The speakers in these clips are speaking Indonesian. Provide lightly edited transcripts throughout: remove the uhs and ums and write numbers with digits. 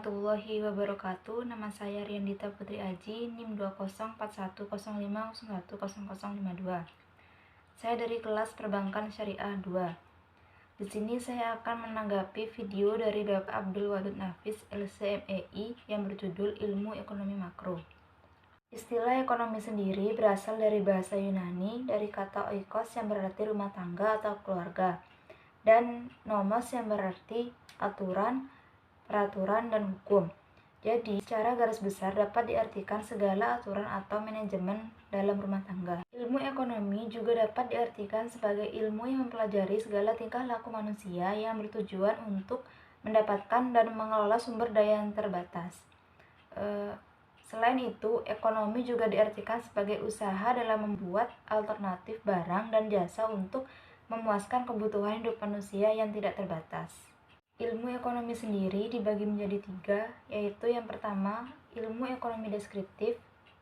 warahmatullahi wabarakatuh. Nama saya Riandita Putri Aji, NIM 204105010052. Saya dari kelas Perbankan Syariah 2. Di sini saya akan menanggapi video dari Bapak Abdul Wadud Nafis, LCMEI, yang berjudul Ilmu Ekonomi Makro. Istilah ekonomi sendiri berasal dari bahasa Yunani, dari kata oikos yang berarti rumah tangga atau keluarga, dan nomos yang berarti aturan, peraturan, dan hukum. Jadi, secara garis besar dapat diartikan segala aturan atau manajemen dalam rumah tangga. Ilmu ekonomi juga dapat diartikan sebagai ilmu yang mempelajari segala tingkah laku manusia yang bertujuan untuk mendapatkan dan mengelola sumber daya yang terbatas. Selain itu, ekonomi juga diartikan sebagai usaha dalam membuat alternatif barang dan jasa untuk memuaskan kebutuhan hidup manusia yang tidak terbatas. Ilmu ekonomi sendiri dibagi menjadi 3, yaitu yang pertama, ilmu ekonomi deskriptif,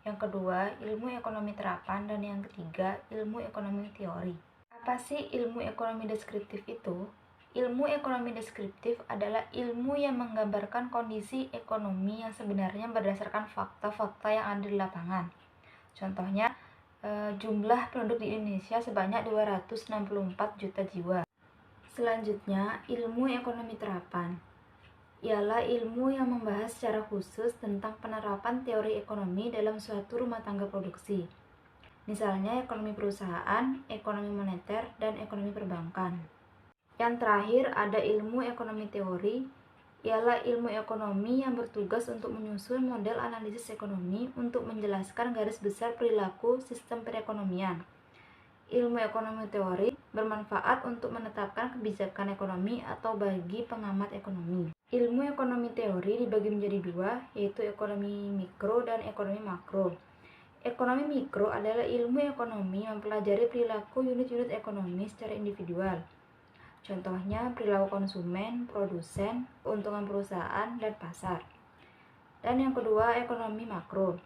yang kedua, ilmu ekonomi terapan, dan yang ketiga, ilmu ekonomi teori. Apa sih ilmu ekonomi deskriptif itu? Ilmu ekonomi deskriptif adalah ilmu yang menggambarkan kondisi ekonomi yang sebenarnya berdasarkan fakta-fakta yang ada di lapangan. Contohnya, jumlah penduduk di Indonesia sebanyak 264 juta jiwa. Selanjutnya, ilmu ekonomi terapan ialah ilmu yang membahas secara khusus tentang penerapan teori ekonomi dalam suatu rumah tangga produksi. Misalnya ekonomi perusahaan, ekonomi moneter, dan ekonomi perbankan. Yang terakhir ada ilmu ekonomi teori, ialah ilmu ekonomi yang bertugas untuk menyusun model analisis ekonomi untuk menjelaskan garis besar perilaku sistem perekonomian. Ilmu ekonomi teori bermanfaat untuk menetapkan kebijakan ekonomi atau bagi pengamat ekonomi. Ilmu ekonomi teori dibagi menjadi 2, yaitu ekonomi mikro dan ekonomi makro. Ekonomi mikro adalah ilmu ekonomi yang mempelajari perilaku unit-unit ekonomi secara individual. Contohnya perilaku konsumen, produsen, keuntungan perusahaan, dan pasar. Dan yang kedua, ekonomi makro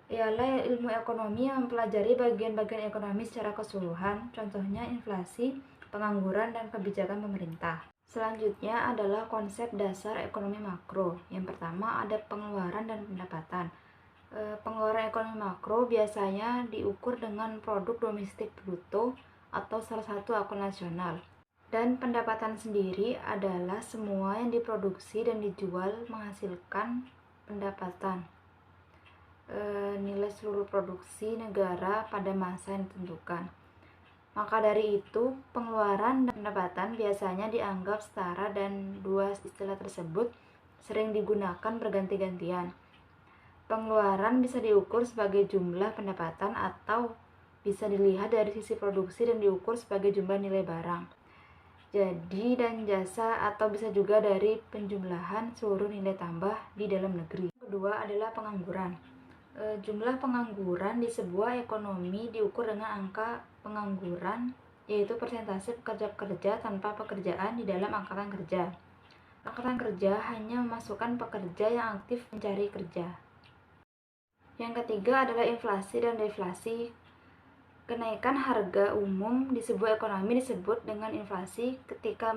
ialah ilmu ekonomi yang mempelajari bagian-bagian ekonomi secara keseluruhan, contohnya inflasi, pengangguran, dan kebijakan pemerintah. Selanjutnya adalah konsep dasar ekonomi makro. Yang pertama ada pengeluaran dan pendapatan. Pengeluaran ekonomi makro biasanya diukur dengan produk domestik bruto atau salah satu akun nasional. Dan pendapatan sendiri adalah semua yang diproduksi dan dijual menghasilkan pendapatan. Nilai seluruh produksi negara pada masa yang ditentukan. Maka dari itu, pengeluaran dan pendapatan biasanya dianggap setara dan dua istilah tersebut sering digunakan berganti-gantian. Pengeluaran bisa diukur sebagai jumlah pendapatan atau bisa dilihat dari sisi produksi dan diukur sebagai jumlah nilai barang, jadi dan jasa, atau bisa juga dari penjumlahan seluruh nilai tambah di dalam negeri. Kedua adalah pengangguran. Jumlah pengangguran di sebuah ekonomi diukur dengan angka pengangguran, yaitu persentase pekerja-pekerja tanpa pekerjaan di dalam angkatan kerja. Angkatan kerja hanya memasukkan pekerja yang aktif mencari kerja. Yang ketiga adalah inflasi dan deflasi. Kenaikan harga umum di sebuah ekonomi disebut dengan inflasi. Ketika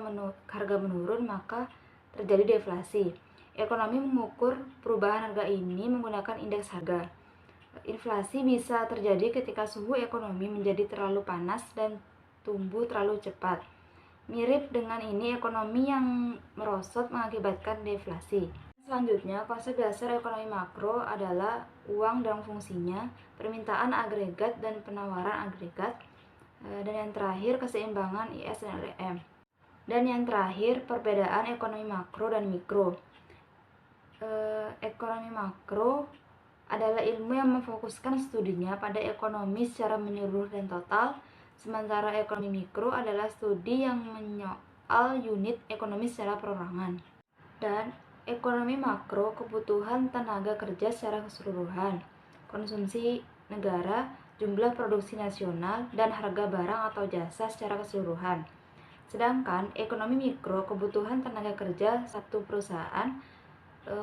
harga menurun, maka terjadi deflasi. Ekonomi mengukur perubahan harga ini menggunakan indeks harga. Inflasi bisa terjadi ketika suhu ekonomi menjadi terlalu panas dan tumbuh terlalu cepat. Mirip dengan ini, ekonomi yang merosot mengakibatkan deflasi. Selanjutnya, konsep dasar ekonomi makro adalah uang dan fungsinya, permintaan agregat dan penawaran agregat, dan yang terakhir keseimbangan IS dan RM. Dan yang terakhir, perbedaan ekonomi makro dan mikro. Ekonomi makro adalah ilmu yang memfokuskan studinya pada ekonomi secara menyeluruh dan total, sementara ekonomi mikro adalah studi yang menyoal unit ekonomi secara perorangan. Dan ekonomi makro kebutuhan tenaga kerja secara keseluruhan, konsumsi negara, jumlah produksi nasional, dan harga barang atau jasa secara keseluruhan. Sedangkan ekonomi mikro kebutuhan tenaga kerja satu perusahaan,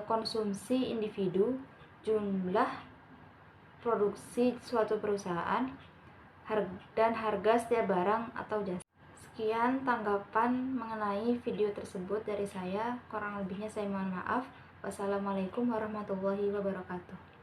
konsumsi individu, jumlah produksi suatu perusahaan, dan harga setiap barang atau jasa. Sekian tanggapan mengenai video tersebut dari saya, kurang lebihnya saya mohon maaf. Wassalamualaikum warahmatullahi wabarakatuh.